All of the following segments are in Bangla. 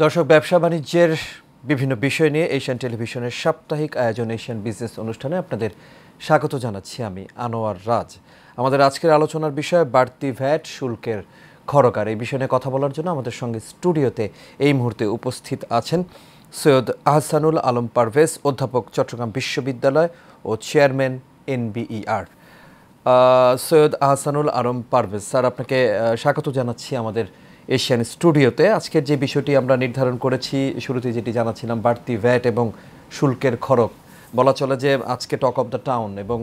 দর্শক, ব্যবসা বাণিজ্যের বিভিন্ন বিষয় নিয়ে এশিয়ান টেলিভিশনের সাপ্তাহিক আয়োজন এশিয়ান বিজনেস অনুষ্ঠানে আপনাদের স্বাগত জানাচ্ছি। আমি আনোয়ার রাজ। আমাদের আজকের আলোচনার বিষয় বাড়তি ভ্যাট শুল্কের খরকার। এই বিষয় নিয়ে কথা বলার জন্য আমাদের সঙ্গে স্টুডিওতে এই মুহূর্তে উপস্থিত আছেন সৈয়দ আহসানুল আলম পারভেজ, অধ্যাপক, চট্টগ্রাম বিশ্ববিদ্যালয় ও chairman NBER। Syed Ahsanul Alam Parvez sir, আপনাকে স্বাগত জানাচ্ছি আমাদের এশিয়ান স্টুডিওতে। আজকের যে বিষয়টি আমরা নির্ধারণ করেছি, শুরুতে যেটি জানাচ্ছিলাম, বাড়তি ভ্যাট এবং শুল্কের খরচ। বলা চলে যে আজকে টক অফ দ্য টাউন, এবং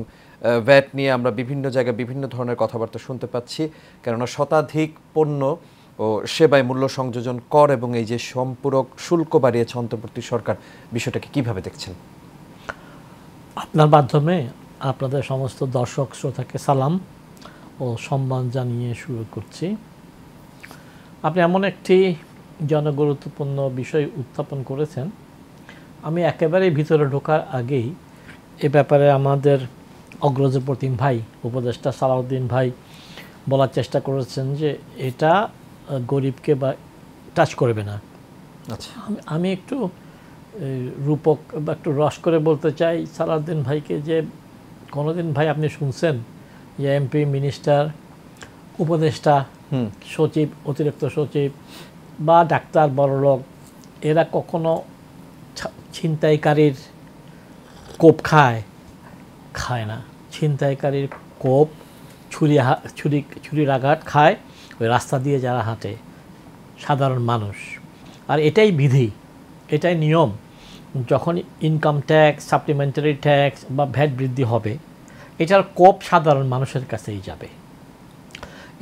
ভ্যাট নিয়ে আমরা বিভিন্ন জায়গায় বিভিন্ন ধরনের কথাবার্তা শুনতে পাচ্ছি, কেননা শতাধিক পণ্য ও সেবায় মূল্য সংযোজন কর এবং এই যে সম্পূরক শুল্ক বাড়িয়েছে অন্তর্বর্তী সরকার, বিষয়টাকে কিভাবে দেখছেন? আপনার মাধ্যমে আপনাদের সমস্ত দর্শক শ্রোতাকে সালাম ও সম্মান জানিয়ে শুরু করছি। আপনি এমন একটি জনগুরুত্বপূর্ণ বিষয় উত্থাপন করেছেন, আমি একেবারেই ভিতরে ঢোকার আগেই এ ব্যাপারে আমাদের অগ্রজ প্রতিম ভাই, উপদেষ্টা সালাউদ্দিন ভাই বলার চেষ্টা করেছেন যে এটা গরিবকে বা টাচ করবে না। আচ্ছা, আমি একটু রূপক বা একটু রস করে বলতে চাই সালাউদ্দিন ভাইকে যে কোনোদিন ভাই আপনি শুনছেন যে এমপি, মিনিস্টার, উপদেষ্টা, সচিব, অতিরিক্ত সচিব বা ডাক্তার, বড়লোক এরা কখনো ছিনতাইকারীর কোপ খায় না। ছিনতাইকারীর কোপ, ছুরির আঘাত খায় ওই রাস্তা দিয়ে যারা হাঁটে, সাধারণ মানুষ। আর এটাই বিধি, এটাই নিয়ম। যখন ইনকাম ট্যাক্স, সাপ্লিমেন্টারি ট্যাক্স বা ভ্যাট বৃদ্ধি হবে, এটার কোপ সাধারণ মানুষের কাছেই যাবে।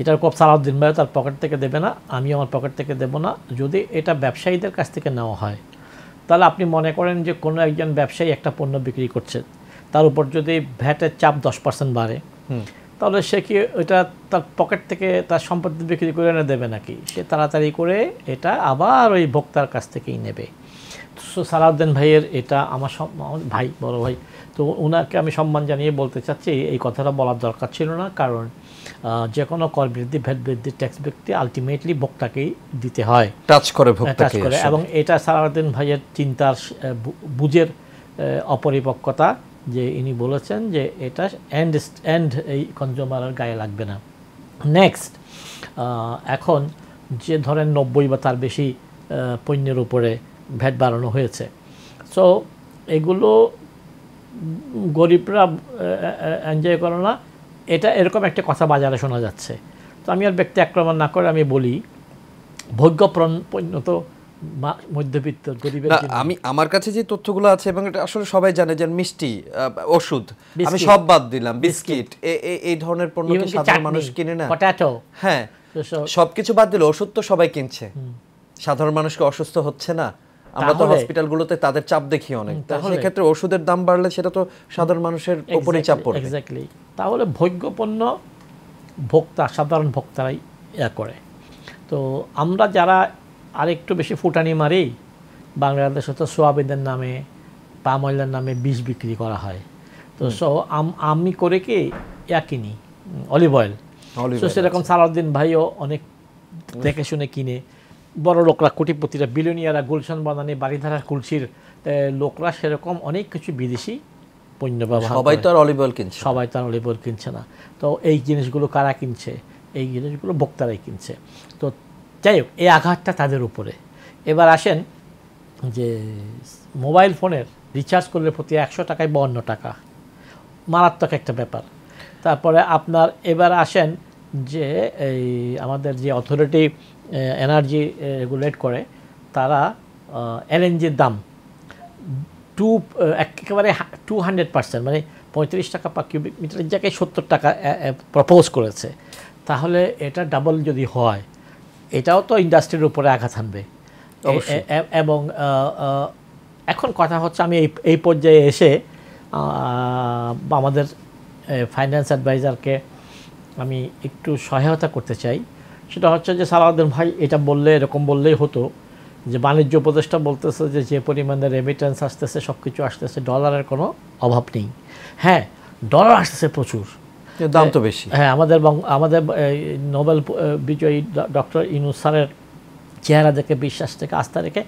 এটার কোপ সালাউদ্দিন ভাই তার পকেট থেকে দেবে না, আমি আমার পকেট থেকে দেব না। যদি এটা ব্যবসায়ীদের কাছ থেকে নেওয়া হয়, তাহলে আপনি মনে করেন যে কোনো একজন ব্যবসায়ী একটা পণ্য বিক্রি করছে, তার উপর যদি ভ্যাটের চাপ 10% বাড়ে, তাহলে সে কি এটা তার পকেট থেকে তার সম্পত্তি বিক্রি করে এনে দেবে নাকি? সে তাড়াতাড়ি করে এটা আবার ওই ভোক্তার কাছ থেকেই নেবে। তো সালাউদ্দিন ভাইয়ের এটা আমার ভাই, বড় ভাই, তো ওনাকে আমি সম্মান জানিয়ে বলতে চাচ্ছি এই কথাটা বলার দরকার ছিল না। কারণ যে কোনো কর বৃদ্ধি, ভ্যাট বৃদ্ধি, ট্যাক্স বৃদ্ধি আলটিমেটলি ভোক্তাকেই দিতে হয়, টাচ করে। এবং এটা সালাউদ্দিন ভাইয়ের চিন্তার বুঝের অপরিপক্কতা যে ইনি বলেছেন যে এটা এন্ড এই কনজিউমারের গায়ে লাগবে না। নেক্সট, এখন যে ধরেন 90 বা তার বেশি পণ্যের উপরে ভ্যাট বাড়ানো হয়েছে, সো এগুলো গরিবরা এনজয় করে না, এটা এরকম একটা কথা বাজারে শোনা যাচ্ছে। তো আমি আর ব্যক্তি আক্রমণ না করে আমি বলি, ভোগ্যপণ্য তো মধ্যবিত্ত গরিবের জন্য। আমি আমার কাছে যে তথ্যগুলো আছে, এবং এটা আসলে সবাই জানে যে মিষ্টি, ওষুধ, আমি সব বাদ দিলাম, বিস্কিট, এই ধরনের পণ্য কি সাধারণ মানুষ কিনে না? পটাটো, হ্যাঁ, সবকিছু বাদ দিলে ওষুধ তো সবাই কিনছে। সাধারণ মানুষকে অসুস্থ হচ্ছে না? আমরা তো হসপিটালগুলোতে তাদের চাপ দেখি অনেক। সেক্ষেত্রে ওষুধের দাম বাড়লে সেটা তো সাধারণ মানুষের উপরেই চাপ পড়বে। এক্স্যাক্টলি। তাহলে ভোগ্যপণ্য ভোক্তা, সাধারণ ভোক্তারাই করে। তো আমরা যারা আরেকটু বেশি ফুটানি মারি, বাংলাদেশে তো সোয়াবিনের নামে, পাম অয়েলের নামে বিষ বিক্রি করা হয়। তো আমি করে কি কিনি অলিভ অয়েল। তো সেরকম সালাউদ্দিন ভাইও অনেক দেখে শুনে কিনে। বড় লোকরা, কোটিপতিরা, বিলিয়নিয়াররা, গুলশান বানানি, বাড়িধারা, কুলসির লোকরা সেরকম অনেক কিছু বিদেশি পণ্য ব্যবহার। সবাই তো আর অলিভ অয়েল কিনছে, সবাই তো আর অলিভ অয়েল কিনছে না। তো এই জিনিসগুলো কারা কিনছে? এই জিনিসগুলো ভোক্তারাই কিনছে। তো যাই হোক, এই আঘাতটা তাদের উপরে। এবার আসেন যে মোবাইল ফোনের রিচার্জ করলে প্রতি 100 টাকায় 52 টাকা, মারাত্মক একটা ব্যাপার। তারপরে আপনার এবার আসেন যে এই আমাদের যে অথরিটি এনার্জি রেগুলেট করে, তারা এলএনজির দাম একেবারে 200%, মানে 35 টাকা পার কিউবিক মিটারের জায়গায় 70 টাকা প্রপোজ করেছে। তাহলে এটা ডাবল যদি হয়, এটাও তো ইন্ডাস্ট্রির উপরে আঘাত আনবে। এবং এখন কথা হচ্ছে, আমি এই পর্যায়ে এসে আমাদের ফাইন্যান্স অ্যাডভাইজারকে আমি একটু সহায়তা করতে চাই। সেটা হচ্ছে যে সালাউদ্দিন ভাই এটা বললে, এরকম বললেই হতো যে বাণিজ্য উপদেষ্টা বলতেছে যে পরিমাণে রেমিটেন্স আসতেছে, সব কিছু আসতেছে, ডলারের কোনো অভাব নেই। হ্যাঁ, ডলার আসতেছে প্রচুর, দাম তো বেশি। হ্যাঁ, আমাদের নোবেল বিজয়ী ডক্টর ইউনূস স্যারের চেহারা দেখে, বিশ্বাস থেকে, আস্থা রেখে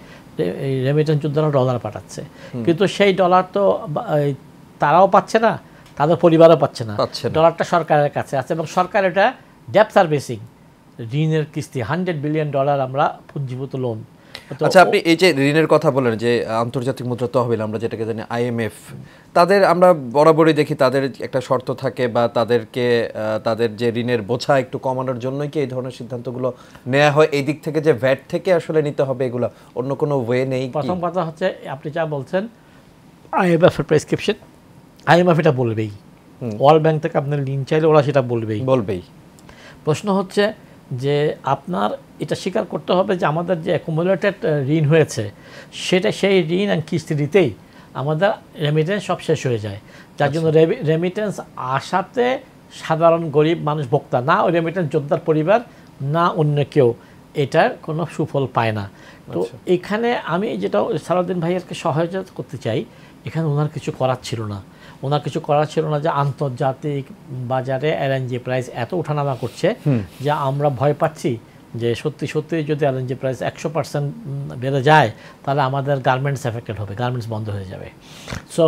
রেমিটেন্স যোদ্ধারা ডলার পাঠাচ্ছে, কিন্তু সেই ডলার তো তারাও পাচ্ছে না, তাদের পরিবারও পাচ্ছে না। ডলারটা সরকারের কাছে আছে এবং সরকার এটা ডেপ্ট সার্ভিসিং, ঋণের কিস্তি $100 বিলিয়ন আমরা পুঞ্জীভূত লোন। আচ্ছা, আপনি এই যে ঋণের কথা বলেন, যে আন্তর্জাতিক মুদ্রা তহবিল আমরা যেটাকে জানি IMF, তাদের আমরা বরাবরই দেখি তাদের একটা শর্ত থাকে, বা তাদেরকে তাদের যে ঋণের বোঝা একটু কমানোর জন্যই কি এই ধরনের সিদ্ধান্তগুলো নেওয়া হয়? এই দিক থেকে যে ভ্যাট থেকে আসলে নিতে হবে, এগুলো অন্য কোনো ওয়ে নেই? প্রথম কথা হচ্ছে আপনি যা বলছেন IMF এর প্রেসক্রিপশন, IMF এটা বলবেই, ওয়ার্ল্ড ব্যাংক থেকে আপনার ঋণ চাইলে ওরা সেটা বলবেই। প্রশ্ন হচ্ছে যে আপনার এটা স্বীকার করতে হবে যে আমাদের যে অ্যাকুমুলেটেড ঋণ হয়েছে, সেটা সেই ঋণ আর কিস্তি দিতেই আমাদের রেমিটেন্স সব শেষ হয়ে যায়, যার জন্য রেমিটেন্স আসাতে সাধারণ গরিব মানুষ ভোক্তা, না ওই রেমিটেন্স যোদ্ধার পরিবার, না অন্য কেউ এটার কোনো সুফল পায় না। তো এখানে আমি যেটা সালাউদ্দিন ভাইয়েরকে সহায়তা করতে চাই, এখানে ওনার কিছু করার ছিল না। ওনার কিছু করার ছিল না যে আন্তর্জাতিক বাজারে LNG প্রাইস এত ওঠানামা করছে যে আমরা ভয় পাচ্ছি যে সত্যি সত্যি যদি LNG প্রাইস 100% বেড়ে যায়, তাহলে আমাদের গার্মেন্টস এফেক্টেড হবে, গার্মেন্টস বন্ধ হয়ে যাবে। সো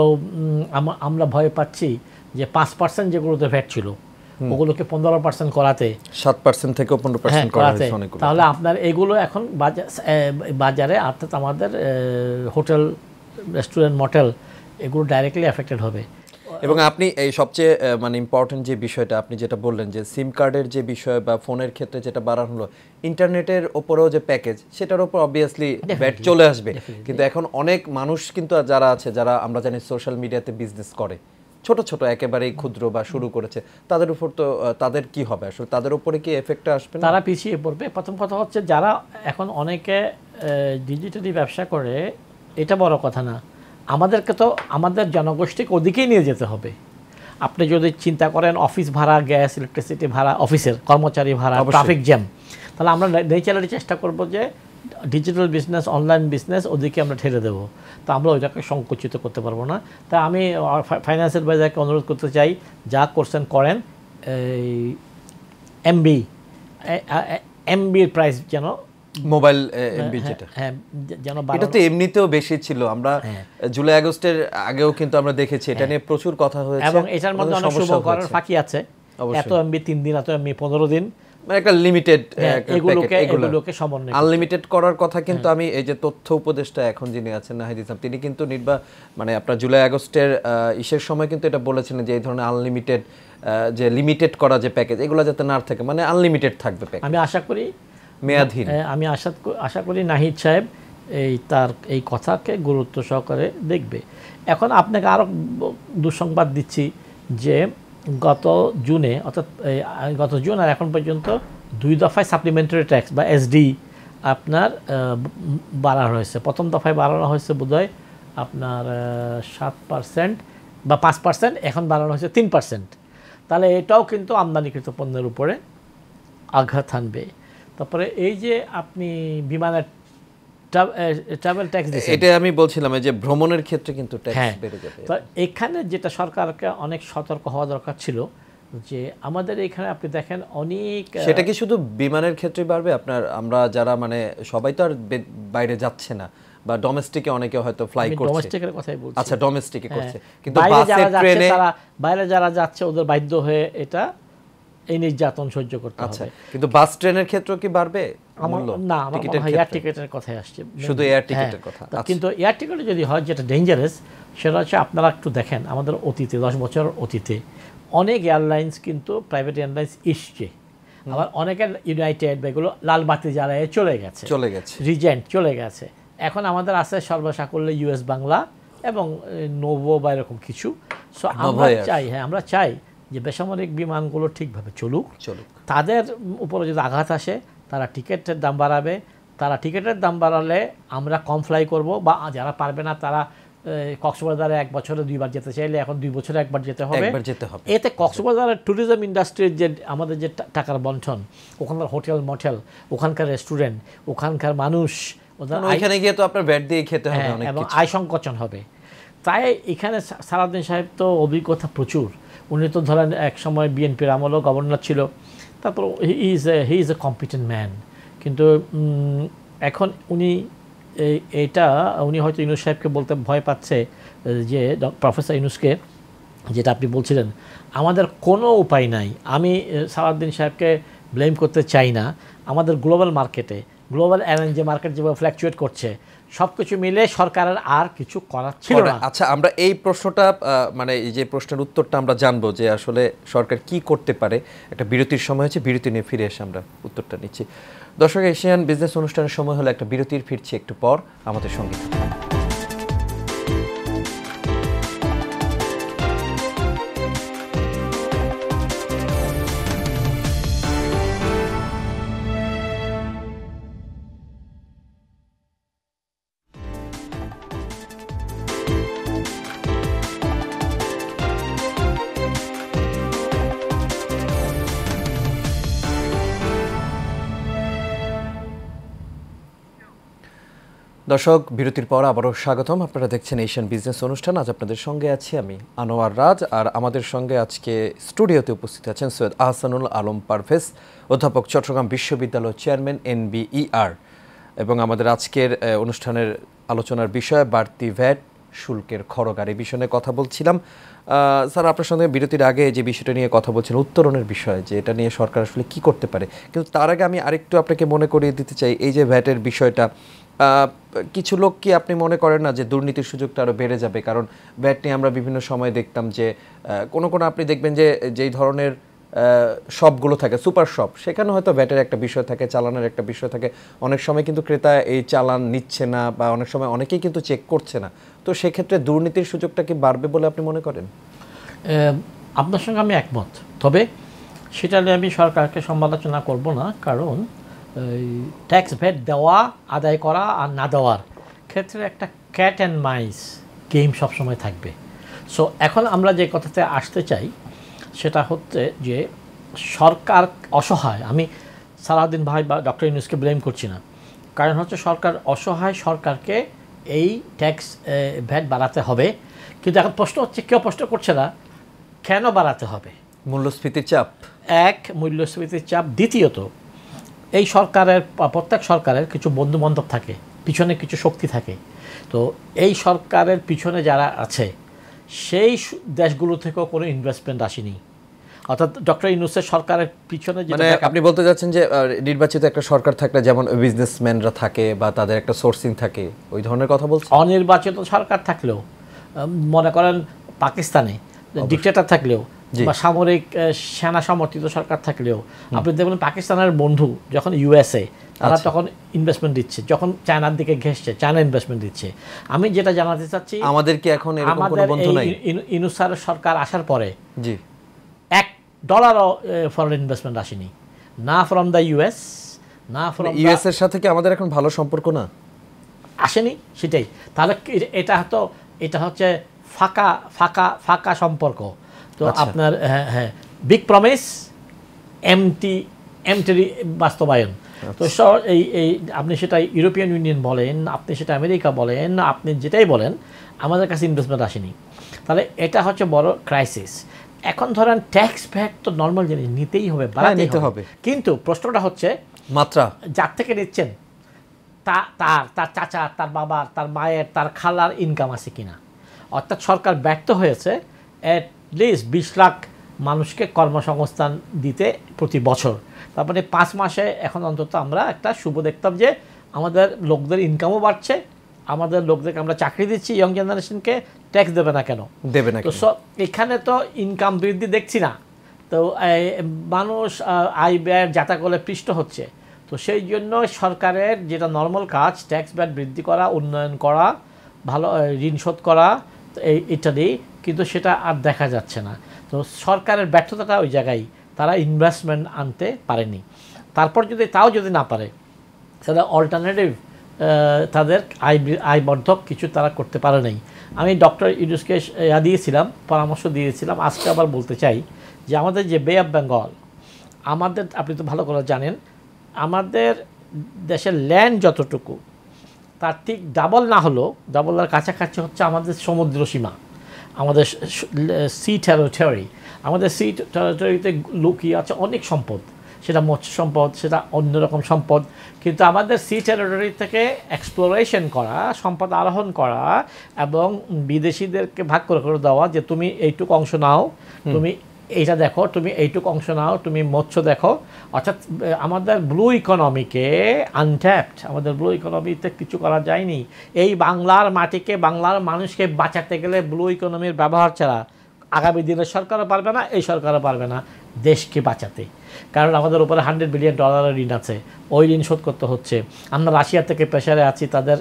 আমরা ভয় পাচ্ছি যে 5% যেগুলোতে ভ্যাট ছিল ওগুলোকে 15% করাতে, 7% থেকে 15% করাতে, তাহলে আপনার এগুলো এখন বাজারে অর্থাৎ আমাদের হোটেল, রেস্টুরেন্ট, মোটেল এগুলো ডাইরেক্টলি এফেক্টেড হবে। এবং আপনি এই সবচেয়ে মানে ইম্পর্টেন্ট যে বিষয়টা আপনি যেটা বললেন, যে সিম কার্ডের যে বিষয় বা ফোনের ক্ষেত্রে যেটা বাড়ানো হলো, ইন্টারনেটের ওপরেও যে প্যাকেজ, সেটার উপর অবভিয়াসলি ভ্যাট চলে আসবে। কিন্তু এখন অনেক মানুষ কিন্তু যারা আছে, যারা আমরা জানি সোশ্যাল মিডিয়াতে বিজনেস করে, ছোট ছোট একেবারেই ক্ষুদ্র বা শুরু করেছে, তাদের উপর তো তাদের কি হবে আসলে? তাদের উপরে কি এফেক্টটা আসবে? তারা পিছিয়ে পড়বে। প্রথম কথা হচ্ছে যারা এখন অনেকে ডিজিটালি ব্যবসা করে, এটা বড় কথা না, আমাদেরকে তো আমাদের জনগোষ্ঠীকে ওদিকেই নিয়ে যেতে হবে। আপনি যদি চিন্তা করেন অফিস ভাড়া, গ্যাস, ইলেকট্রিসিটি ভাড়া, অফিসের কর্মচারী ভাড়া, ট্রাফিক জ্যাম, তাহলে আমরা ন্যাচারালি চেষ্টা করব যে ডিজিটাল বিজনেস, অনলাইন বিজনেস ওদিকে আমরা ঠেলে দেবো। তো আমরা ওইটাকে সংকুচিত করতে পারবো না। তাই আমি ফাইন্যান্সিয়াল অ্যাডভাইজারকে অনুরোধ করতে চাই, যা করছেন করেন, এই এমবির প্রাইস যেন, মোবাইল এমবি যেটা, হ্যাঁ, যেন এটা তো এমনিতেও বেশি ছিল। আমরা জুলাই আগস্টের আগেও কিন্তু আমরা দেখেছি এটা নিয়ে প্রচুর কথা হয়েছে, এবং এটার মধ্যে অনেক শুভকরের ফাঁকি আছে। এত এমবি 3 দিন, এত এমবি 15 দিন, মানে একটা লিমিটেড, এগুলোকে সমন্বয় আনলিমিটেড করার কথা। কিন্তু আমি এই যে তথ্য উপদেষ্টা এখন যিনি আছেন নাহিদ ইসলাম, তিনি কিন্তু মানে আপনার জুলাই আগস্টের ইসের সময় কিন্তু এটা বলেছিলেন যে এই ধরনের আনলিমিটেড, যে লিমিটেড করা যে প্যাকেজ, এগুলো যাতে না থাকে, মানে আনলিমিটেড থাকবে প্যাকেজ। আমি আশা করি মেয়াদহীন। আমি আশা করি নাহিদ সাহেব তার এই কথাকে গুরুত্ব সহকারে দেখবে। এখন আপনাকে আরও দুঃসংবাদ দিচ্ছি যে গত জুনে, অর্থাৎ গত জুন আর এখন পর্যন্ত 2 দফায় সাপ্লিমেন্টারি ট্যাক্স বা এসডি আপনার বাড়ানো হয়েছে। প্রথম দফায় বাড়ানো হয়েছে বোধহয় আপনার 7% বা 5%, এখন বাড়ানো হয়েছে 3%। তাহলে এটাও কিন্তু আমদানিকৃত পণ্যের উপরে আঘাত হানবে। তারপরে এই যে আপনি বিমানের ট্রাভেল ট্যাক্স দিচ্ছেন, এটা আমি বলছিলাম যে ভ্রমণের ক্ষেত্রে কিন্তু ট্যাক্স বেড়ে যাবে। তো এখানে যেটা সরকারকে অনেক সতর্ক হওয়া দরকার ছিল, যে আমাদের এখানে আপনি দেখেন অনেক, সেটা কি শুধু বিমানের ক্ষেত্রে বাড়বে? আপনার আমরা যারা মানে সবাই তো আর বাইরে যাচ্ছে না, বা ডোমেস্টিকে অনেকে হয়তো ফ্লাই করছে, ডোমেস্টিকের কথাই বলছি। আচ্ছা, ডোমেস্টিকে করছে, কিন্তু বাইরে যারা যাচ্ছে ওদের বাধ্য হয়ে এটা এই নির্যাতন সহ্য করতে হবে। কিন্তু বাস ট্রেনের ক্ষেত্রে কি বাড়বে? না, আমার মনে হয় এয়ার টিকেটের কথাই আসছে, শুধু এয়ার টিকেটের কথা। কিন্তু এয়ার টিকেটে যদি হয়, যেটা ডেঞ্জারাস, সেটা হচ্ছে আপনারা একটু দেখেন আমাদের অতীতে 10 বছর অতীতে অনেক এয়ারলাইন্স কিন্তু প্রাইভেট এয়ারলাইন্স এসছে, আবার অনেকের ইউনাইটেড বা এগুলো লাল বাতি জ্বালায় চলে গেছে, রিজেন্ট চলে গেছে। এখন আমাদের আছে সর্বসাকুল্যে US বাংলা এবং নোভো বা এরকম কিছু। সো আমরা চাই যে বেসামরিক বিমানগুলো ঠিকভাবে চলুক। তাদের উপরে যদি আঘাত আসে, তারা টিকিটের দাম বাড়াবে। তারা টিকিটের দাম বাড়ালে আমরা কম ফ্লাই করব, বা যারা পারবে না তারা কক্সবাজারে 1 বছরে 2 বার যেতে চাইলে এখন 2 বছরে 1 বার যেতে হবে। এতে কক্সবাজারের ট্যুরিজম ইন্ডাস্ট্রির যে আমাদের যে টাকার বন্টন, ওখানকার হোটেল, মোটেল, ওখানকার রেস্টুরেন্ট, ওখানকার মানুষ, ওখানে গিয়ে তো আপনার ব্যাট দিয়ে খেতে হবে অনেক কিছু, এবং আয় সংকোচন হবে। তাই এখানে সালাউদ্দিন সাহেব তো অভিজ্ঞতা প্রচুর। উনি তো ধরেন এক সময় বিএনপির আমলও গভর্নর ছিল। তারপর he is a competent man. কিন্তু এখন এটা উনি হয়তো ইউনূস সাহেবকে বলতে ভয় পাচ্ছে যে প্রফেসর ইউনূসকে, যেটা আপনি বলছিলেন, আমাদের কোনো উপায় নাই। আমি সালাউদ্দিন সাহেবকে ব্লেম করতে চাই না। আমাদের গ্লোবাল মার্কেটে, গ্লোবাল এলএনজি মার্কেট যেভাবে ফ্ল্যাকচুয়েট করছে, সব কিছু মিলে সরকারের আর কিছু করার ছিল না। আচ্ছা, আমরা এই প্রশ্নটা মানে এই যে প্রশ্নের উত্তরটা আমরা জানবো যে আসলে সরকার কি করতে পারে, একটা বিরতির সময় হচ্ছে, বিরতি নিয়ে ফিরে এসে আমরা উত্তরটা নিচ্ছি। দর্শক, এশিয়ান বিজনেস অনুষ্ঠানের সময় হলো একটা বিরতির, ফিরছি একটু পর আমাদের সঙ্গে। দর্শক, বিরতির পর আবারও স্বাগতম। আপনারা দেখছেন এশিয়ান বিজনেস অনুষ্ঠান। আজ আপনাদের সঙ্গে আছি আমি আনোয়ার রাজ, আর আমাদের সঙ্গে আজকে স্টুডিওতে উপস্থিত আছেন সৈয়দ আহসানুল আলম পারভেজ, অধ্যাপক, চট্টগ্রাম বিশ্ববিদ্যালয় চেয়ারম্যান, NBER। এবং আমাদের আজকের অনুষ্ঠানের আলোচনার বিষয় বাড়তি ভ্যাট শুল্কের খরগার, এই বিষয়ে কথা বলছিলাম। স্যার, আপনার সঙ্গে বিরতির আগে যে বিষয়টা নিয়ে কথা বলছেন, উত্তরণের বিষয়, যে এটা নিয়ে সরকার আসলে কী করতে পারে, কিন্তু তার আগে আমি আরেকটু আপনাকে মনে করিয়ে দিতে চাই, এই যে ভ্যাটের বিষয়টা, কিছু লোক কি আপনি মনে করেন না যে দুর্নীতির সুযোগটা আরও বেড়ে যাবে? কারণ ভ্যাট নিয়ে আমরা বিভিন্ন সময় দেখতাম যে কোনো আপনি দেখবেন যে যেই ধরনের শপগুলো থাকে, সুপার শপ, সেখানে হয়তো ভ্যাটের একটা বিষয় থাকে, চালানের একটা বিষয় থাকে। অনেক সময় কিন্তু ক্রেতা এই চালান নিচ্ছে না, বা অনেক সময় অনেকেই কিন্তু চেক করছে না। তো সেক্ষেত্রে দুর্নীতির সুযোগটা কি বাড়বে বলে আপনি মনে করেন? আপনার সঙ্গে আমি একমত, তবে সেটা নিয়ে আমি সরকারকে সমালোচনা করব না, কারণ ট্যাক্স ভ্যাট দেওয়া, আদায় করা আর না দেওয়ার ক্ষেত্রে একটা ক্যাট অ্যান্ড মাইস গেম সবসময় থাকবে। সো এখন আমরা যে কথাতে আসতে চাই সেটা হচ্ছে যে সরকার অসহায়। আমি সালাউদ্দিন ভাই বা ডক্টর ইউনূসকে ব্লেম করছি না, কারণ হচ্ছে সরকার অসহায়, সরকারকে এই ট্যাক্স ভ্যাট বাড়াতে হবে। কিন্তু এখন প্রশ্ন হচ্ছে, কেউ প্রশ্ন করছে না কেন বাড়াতে হবে। মূল্যস্ফীতির চাপ, এক, মূল্যস্ফীতির চাপ। দ্বিতীয়ত, এই সরকারের, প্রত্যেক সরকারের কিছু বন্ধু বান্ধব থাকে, পিছনে কিছু শক্তি থাকে। তো এই সরকারের পিছনে যারা আছে সেই দেশগুলো থেকেও কোনো ইনভেস্টমেন্ট আসেনি। অর্থাৎ ডক্টর ইউনূসের সরকারের পিছনে, মানে আপনি বলতে যাচ্ছেন যে নির্বাচিত একটা সরকার থাকলে যেমন বিজনেসম্যানরা থাকে বা তাদের একটা সোর্সিং থাকে, ওই ধরনের কথা বলছেন? অনির্বাচিত সরকার থাকলেও, মনে করেন পাকিস্তানে ডিক্টেটর থাকলেও বা সামরিক সেনা সমর্থিত সরকার থাকলেও, আপনি দেখবেন পাকিস্তানের বন্ধু যখন USA, তারা তখন ইনভেস্টমেন্ট দিচ্ছে। যখন চায়নার দিকে ঘেসছে, চায়না ইনভেস্টমেন্ট দিচ্ছে। আমি যেটা জানাতে চাচ্ছি, আমাদের কি এখন এরকম কোনো বন্ধু নাই? ইউনূস স্যারের সরকার আসার পরে জি, $1 ফরেন ইনভেস্টমেন্ট আসেনি, না ফ্রম দ্য US, না ফ্রম US এর সাথে কি আমাদের এখন ভালো সম্পর্ক না? আসেনি, সেটাই। তাহলে এটা হচ্ছে ফাঁকা ফাঁকা ফাঁকা সম্পর্ক। তো আপনার বিগ প্রমিস, এমটি বাস্তবায়ন। তো এই আপনি সেটা ইউরোপিয়ান ইউনিয়ন বলেন, আপনি সেটা আমেরিকা বলেন, আপনি যেটাই বলেন, আমাদের কাছে ইনভেস্টমেন্ট আসেনি। তাহলে এটা হচ্ছে বড় ক্রাইসিস। এখন ধরেন ট্যাক্স ভ্যাট তো নর্মাল জিনিস, নিতেই হবে, বাড়াতে হবে। কিন্তু প্রশ্নটা হচ্ছে মাত্রা। যার থেকে নিচ্ছেন তার চাচা, তার বাবার, তার মায়ের, তার খালার ইনকাম আছে কিনা। অর্থাৎ সরকার ব্যর্থ হয়েছে অ্যাট লিস্ট 20 লাখ মানুষকে কর্মসংস্থান দিতে প্রতি বছর। তারপরে 5 মাসে এখন অন্তত আমরা একটা শুভ দেখতাম যে আমাদের লোকদের ইনকামও বাড়ছে, আমাদের লোকদেরকে আমরা চাকরি দিচ্ছি, ইয়ং জেনারেশনকে, ট্যাক্স দেবে না কেন? তো এখানে তো ইনকাম বৃদ্ধি দেখছি না। তো মানুষ আয় ব্যয়ের জাতাকলে পৃষ্ঠ হচ্ছে। তো সেই জন্য সরকারের যেটা নর্মাল কাজ, ট্যাক্স ভ্যাট বৃদ্ধি করা, উন্নয়ন করা, ভালো ঋণ শোধ করা ইত্যাদি, কিন্তু সেটা আর দেখা যাচ্ছে না। তো সরকারের ব্যর্থতাটা ওই জায়গায়, তারা ইনভেস্টমেন্ট আনতে পারেনি। তারপর তাও যদি না পারে, তাহলে অল্টারনেটিভ তাদের আয়বর্ধক কিছু তারা করতে পারে নাই। আমি ডক্টর ইউনূসকে দিয়েছিলাম, পরামর্শ দিয়েছিলাম, আজকে আবার বলতে চাই যে আমাদের যে বে অফ বেঙ্গল, আমাদের, আপনি তো ভালো করে জানেন, আমাদের দেশের ল্যান্ড যতটুকু, তার ঠিক ডাবল না হলেও ডাবলের কাছাকাছি হচ্ছে আমাদের সমুদ্র সীমা, আমাদের সি টেরিটরি। আমাদের সি টেরিটরিতে লুকিয়ে আছে অনেক সম্পদ, সেটা মৎস্য সম্পদ, সেটা অন্যরকম সম্পদ। কিন্তু আমাদের সি টেরিটরি থেকে এক্সপ্লোরেশন করা, সম্পদ আরোহণ করা এবং বিদেশিদেরকে ভাগ করে করে দেওয়া যে তুমি এইটুকু অংশ নাও, তুমি এইটা দেখো, তুমি এইটুকু অংশ নাও, তুমি মৎস্য দেখো। অর্থাৎ আমাদের ব্লু ইকোনমিকে আনট্যাপড, আমাদের ব্লু ইকোনমিতে কিছু করা যায়নি। এই বাংলার মাটিকে, বাংলার মানুষকে বাঁচাতে গেলে ব্লু ইকোনমির ব্যবহার ছাড়া আগামী দিনের সরকারও পারবে না, এই সরকারও পারবে না দেশকে বাঁচাতে। কারণ আমাদের উপরে $100 বিলিয়ন ঋণ আছে, ওই ঋণ শোধ করতে হচ্ছে। আমরা রাশিয়া থেকে প্রেশারে আছি তাদের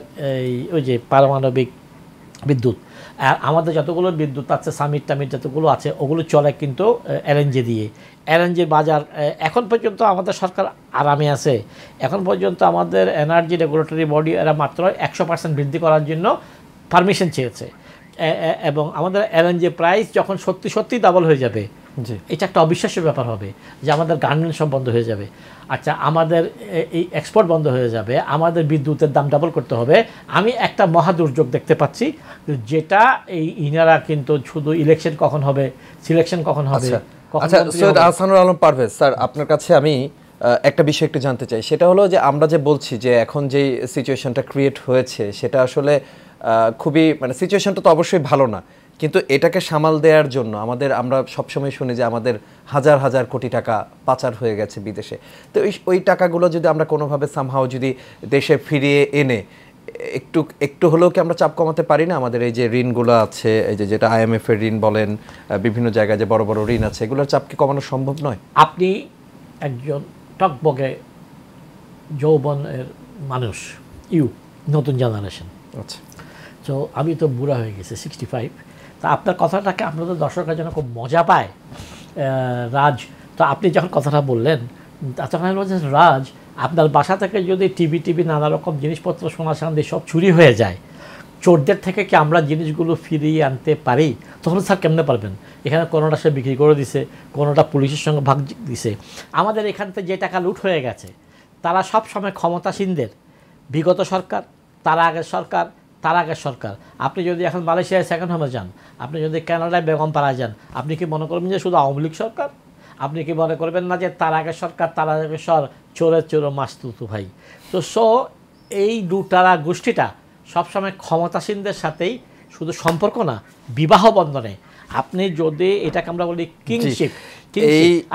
ওই যে পারমাণবিক বিদ্যুৎ, আর আমাদের যতগুলো বিদ্যুৎ আছে সামিট টামিট যতগুলো আছে ওগুলো চলে কিন্তু এলএনজি দিয়ে। এলএনজির বাজার এখন পর্যন্ত আমাদের সরকার আরামে আছে। এখন পর্যন্ত আমাদের এনার্জি রেগুলেটরি বডি এরা মাত্র 100% বৃদ্ধি করার জন্য পারমিশন চেয়েছে, এবং আমাদের এলএনজি প্রাইস যখন সত্যি সত্যি ডাবল হয়ে যাবে, এটা একটা অবিশ্বাস্য ব্যাপার হবে যে আমাদের গার্মেন্টস সব বন্ধ হয়ে যাবে। আচ্ছা, আমাদের এই এক্সপোর্ট বন্ধ হয়ে যাবে, আমাদের বিদ্যুতের দাম ডাবল করতে হবে। আমি একটা মহা দুর্যোগ দেখতে পাচ্ছি, যেটা এই ইনারা কিন্তু শুধু ইলেকশন কখন হবে, সিলেকশন কখন হবে। আচ্ছা সৈয়দ আহসানুল আলম পারভেজ স্যার, আপনার কাছে আমি একটা বিষয় একটু জানতে চাই। সেটা হলো যে আমরা যে বলছি যে এখন যে সিচুয়েশনটা ক্রিয়েট হয়েছে সেটা আসলে খুবই মানে সিচুয়েশনটা তো অবশ্যই ভালো না, কিন্তু এটাকে সামাল দেওয়ার জন্য আমরা সবসময় শুনি যে আমাদের হাজার হাজার কোটি টাকা পাচার হয়ে গেছে বিদেশে। তো ওই টাকাগুলো যদি আমরা কোনোভাবে সামহাও যদি দেশে ফিরিয়ে এনে একটু হলেও কি আমরা চাপ কমাতে পারি না? আমাদের এই যে ঋণগুলো আছে, এই যে যেটা IMF এর ঋণ বলেন, বিভিন্ন জায়গায় যে বড় বড় ঋণ আছে, এগুলোর চাপ কি কমানো সম্ভব নয়? আপনি একজন টকবগে যৌবনের মানুষ, নতুন জেনারেশন। আচ্ছা, তো আমি তো বুড়া হয়ে গেছি, 65। তা আপনার কথাটাকে আপনাদের দর্শকরা যেন খুব মজা পায়। রাজ, তো আপনি যখন কথাটা বললেন তখন আমি বলছি, রাজ আপনার বাসা থেকে যদি টিভি নানা রকম জিনিসপত্র, সোনা চাঁদি সব চুরি হয়ে যায়, চোরদের থেকে কি আমরা জিনিসগুলো ফিরিয়ে আনতে পারি? তখন স্যার কেমনে পারবেন? এখানে কোনোটা সে বিক্রি করে দিছে, কোনোটা পুলিশের সঙ্গে ভাগ দিছে। আমাদের এখান থেকে যে টাকা লুট হয়ে গেছে, তারা সব সময় ক্ষমতাসীনদের, বিগত সরকার, তার আগের সরকার। আপনি যদি এখন মালয়েশিয়ায় সেকেন্ড হোমে যান, আপনি যদি কানাডায় বেগমপাড়ায় যান, আপনি কি মনে করবেন যে শুধু আওয়ামী লীগ সরকার? আপনি কি মনে করবেন না যে তার আগের সরকার, তার আগের চোরের চোর মাস্তুতু ভাই? তো এই দুটারা গোষ্ঠীটা সবসময় ক্ষমতাসীনদের সাথেই শুধু সম্পর্ক না, বিবাহ বন্ধনে। আপনি যদি এটাকে আমরা বলি কিংশিপ,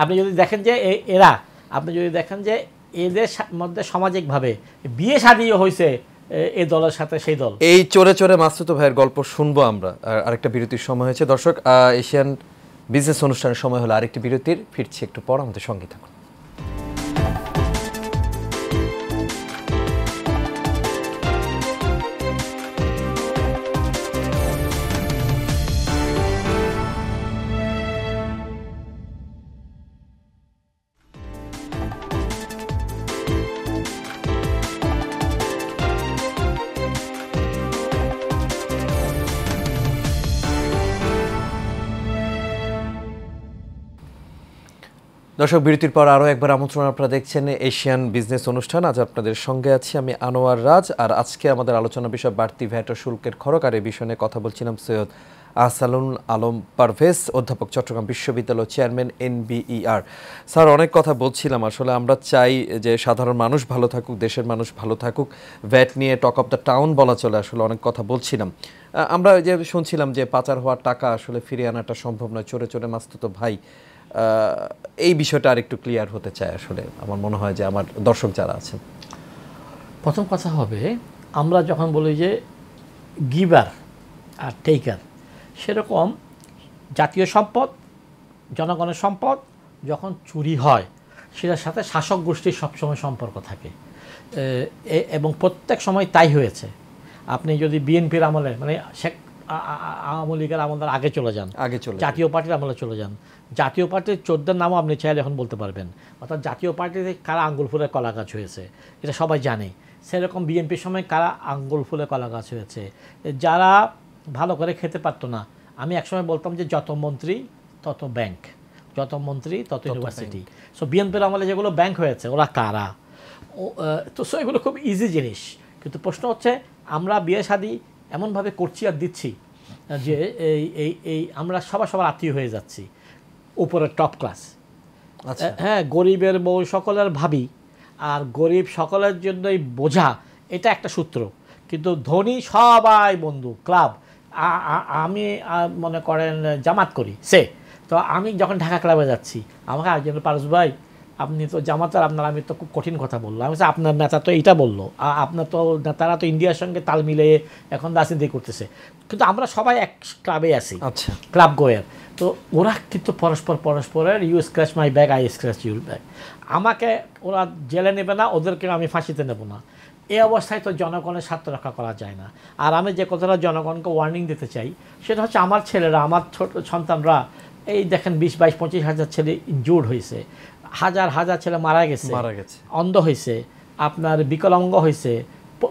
আপনি যদি দেখেন যে আপনি যদি দেখেন যে এদের মধ্যে সামাজিকভাবে বিয়ে শাদিও হয়েছে এই দলের সাথে সেই দল। এই চোরে চোরে মাসুদ ভাইয়ের গল্প শুনবো আমরা। আরেকটা বিরতির সময় হয়েছে দর্শক। এশিয়ান বিজনেস অনুষ্ঠানের সময় হলো আরেকটি বিরতির। ফিরছি একটু পর, আমাদের সঙ্গে থাকুন। দর্শক, বিরতির পর আরও একবার আমন্ত্রণ। আপনারা দেখছেন এশিয়ান বিজনেস অনুষ্ঠান। আজ আপনাদের সঙ্গে আছি আমি আনোয়ার রাজ। আর আজকে আমাদের আলোচনা বিষয় বাড়তি ভ্যাট ও শুল্কের খরচ। আর এই বিষয় নিয়ে কথা বলছিলাম সৈয়দ আহসানুল আলম পারভেজ, অধ্যাপক, চট্টগ্রাম বিশ্ববিদ্যালয়, চেয়ারম্যান NBER। স্যার, অনেক কথা বলছিলাম। আসলে আমরা চাই যে সাধারণ মানুষ ভালো থাকুক, দেশের মানুষ ভালো থাকুক। ভ্যাট নিয়ে টক অফ দ্য টাউন বলা চলে, আসলে অনেক কথা বলছিলাম। আমরা যে শুনছিলাম যে পাচার হওয়ার টাকা আসলে ফিরিয়ে আনাটা সম্ভব নয়, চোরে চোরে মাস্তুতো ভাই। এই বিষয়টা আর একটু ক্লিয়ার হতে চায় আসলে, আমার মনে হয় যে আমার দর্শক যারা আছেন। প্রথম কথা হবে, আমরা যখন বলি যে গিভার আর টেকার, সেরকম জাতীয় সম্পদ, জনগণের সম্পদ যখন চুরি হয়, সেটার সাথে শাসক গোষ্ঠীর সবসময় সম্পর্ক থাকে, এবং প্রত্যেক সময় তাই হয়েছে। আপনি যদি বিএনপির আমলে, মানে আওয়ামী লীগের আমলের আগে চলে যান, জাতীয় পার্টির আমলে চলে যান, জাতীয় পার্টির 14 নামও আপনি চাইলে এখন বলতে পারবেন। অর্থাৎ জাতীয় পার্টিতে কারা আঙ্গুল ফুলের কলা গাছ হয়েছে, এটা সবাই জানে। সেরকম বিএনপির সময় কারা আঙ্গুল ফুলের কলা গাছ হয়েছে, যারা ভালো করে খেতে পারতো না। আমি একসময় বলতাম যে যত মন্ত্রী তত ব্যাংক, যত মন্ত্রী তত ইউনিভার্সিটি। সো বিএনপির আমলে যেগুলো ব্যাংক হয়েছে, ওরা কারা? তো এগুলো খুব ইজি জিনিস। কিন্তু প্রশ্ন হচ্ছে, আমরা বিয়ে শাদী এমনভাবে করছি আর দিচ্ছি যে এই আমরা সবার আত্মীয় হয়ে যাচ্ছি, উপরের টপ ক্লাস। আচ্ছা। হ্যাঁ, গরিবের বউ সকলের ভাবি, আর গরিব সকলের জন্যই বোঝা, এটা একটা সূত্র। কিন্তু ধনী সবাই বন্ধু, ক্লাব। আমি মনে করেন জামাত করি, তো আমি যখন ঢাকা ক্লাবে যাচ্ছি, আমাকে একজন, পারস ভাই আপনি তো জামাতার, আমি তো খুব কঠিন কথা বললো। আমি বলছি, আপনার নেতা তো এইটা বললো, আপনার তো নেতারা তো ইন্ডিয়ার সঙ্গে তাল মিলিয়ে এখন রাজনীতি করতেছে, কিন্তু আমরা সবাই এক ক্লাবে আছি, আচ্ছা, ক্লাব গোয়ের। তো ওরা কিন্তু পরস্পরের you scratch my bag, I scratch your bag. আমাকে ওরা জেলে নেবে না, ওদেরকে আমি ফাঁসিতে নেব না। এই অবস্থায় তো জনগণের স্বার্থ রক্ষা করা যায় না। আর আমি যে কথাটা জনগণকে ওয়ার্নিং দিতে চাই, সেটা হচ্ছে আমার ছেলেরা, আমার ছোট সন্তানরা, এই দেখেন 20-22-25 হাজার ছেলে ইনজুর্ড হয়েছে, হাজার হাজার ছেলে মারা গেছে, অন্ধ হয়েছে, আপনার বিকলাঙ্গ হয়েছে,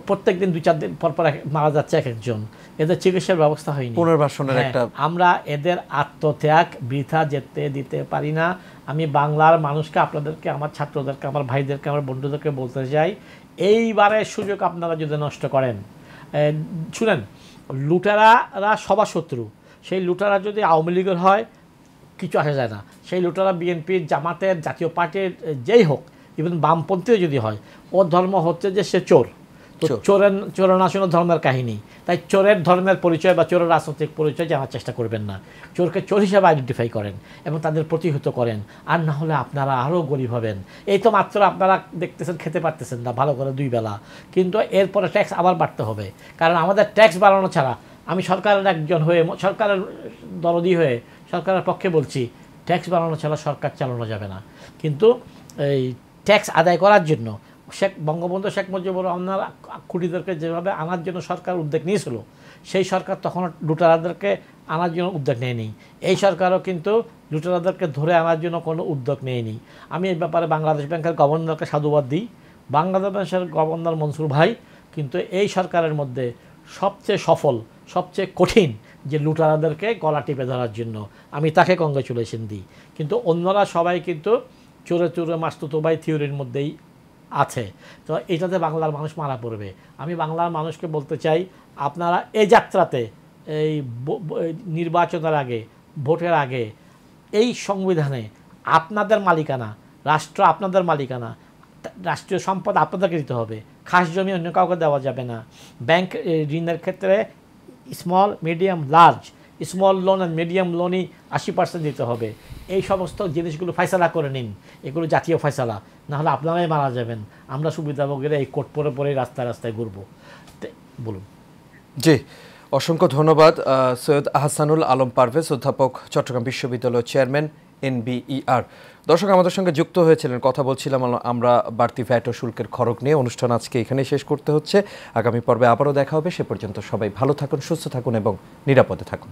প্রত্যেক দিন 2-4 দিন পর পর মারা যাচ্ছে এক একজন, এদের চিকিৎসার ব্যবস্থা হয়নি। পুনর্বাসনের একটা, আমরা এদের আত্মত্যাগ বৃথা যেতে দিতে পারি না। আমি বাংলার মানুষকে, আপনাদেরকে, আমার ছাত্রদেরকে, আমার ভাইদেরকে, আমার বন্ধুদেরকে বলতে চাই, এইবারের সুযোগ আপনারা যদি নষ্ট করেন, শুনেন, লুটেরারা সবার শত্রু। সেই লুটেরা যদি আওয়ামী লীগের হয় কিছু আসা যায় না, সেই লুটেরা বিএনপির, জামাতের, জাতীয় পার্টির যেই হোক, ইভেন বামপন্থীও যদি হয়, ওর ধর্ম হচ্ছে যে সে চোর। তো চোরের না শুনে ধর্মের কাহিনী। তাই চোরের ধর্মের পরিচয় বা চোরের রাজনৈতিক পরিচয় জানার চেষ্টা করবেন না। চোরকে চোর হিসাবে আইডেন্টিফাই করেন এবং তাদের প্রতিহত করেন, আর না হলে আপনারা আরও গরিব হবেন। এই তো মাত্র আপনারা দেখতেছেন খেতে পারতেছেন না ভালো করে 2 বেলা, কিন্তু এরপরে ট্যাক্স আবার বাড়তে হবে। কারণ আমাদের ট্যাক্স বাড়ানো ছাড়া, আমি সরকারের একজন হয়ে, সরকারের দরদি হয়ে সরকারের পক্ষে বলছি, ট্যাক্স বাড়ানো ছাড়া সরকার চালানো যাবে না। কিন্তু এই ট্যাক্স আদায় করার জন্য বঙ্গবন্ধু শেখ মুজিবুর রহমান খুঁটিদেরকে যেভাবে আনার জন্য সরকার উদ্যোগ নিয়েছিল, সেই সরকার তখন লুটেরাদেরকে আনার জন্য উদ্যোগ নেয়নি। এই সরকারও কিন্তু লুটেরাদেরকে ধরে আনার জন্য কোনো উদ্যোগ নেয়নি। আমি এই ব্যাপারে বাংলাদেশ ব্যাংকের গভর্নরকে সাধুবাদ দিই। বাংলাদেশ ব্যাংকের গভর্নর মনসুর ভাই কিন্তু এই সরকারের মধ্যে সবচেয়ে সফল, সবচেয়ে কঠিন, যে লুটেরাদেরকে গলা টিপে ধরার জন্য, আমি তাকে কংগ্রেচুলেশন দিই। কিন্তু অন্যরা সবাই কিন্তু চোরে চোরে মাস্তুতো ভাই থিওরির মধ্যেই আছে। তো এইটাতে বাংলার মানুষ মারা পড়বে। আমি বাংলার মানুষকে বলতে চাই, আপনারা এই যাত্রাতে, এই নির্বাচনের আগে, ভোটের আগে, এই সংবিধানে আপনাদের মালিকানা, রাষ্ট্র আপনাদের মালিকানা, রাষ্ট্রীয় সম্পদ আপনাদেরকে দিতে হবে, খাস জমি অন্য কাউকে দেওয়া যাবে না। ব্যাংক ঋণের ক্ষেত্রে small, medium, large, small loan and medium লোনই 80% দিতে হবে। এই সমস্ত জিনিসগুলো ফয়সালা করে নিন, এগুলো জাতীয় ফয়সালা, নাহলে আপনারাই মারা যাবেন। আমরা সুবিধাভোগীরা এই কোট পরে পরে রাস্তায় রাস্তায় ঘুরবো। বলুন। জি, অসংখ্য ধন্যবাদ সৈয়দ আহসানুল আলম পারভেজ, অধ্যাপক, চট্টগ্রাম বিশ্ববিদ্যালয় চেয়ারম্যান, NBER। দর্শক আমাদের সঙ্গে যুক্ত হয়েছিলেন, কথা বলছিলাম আমরা বাড়তি ভ্যাট ও শুল্কের খরচ নিয়ে। অনুষ্ঠান আজকে এখানেই শেষ করতে হচ্ছে। আগামী পর্বে আবারও দেখা হবে। সে পর্যন্ত সবাই ভালো থাকুন, সুস্থ থাকুন এবং নিরাপদে থাকুন।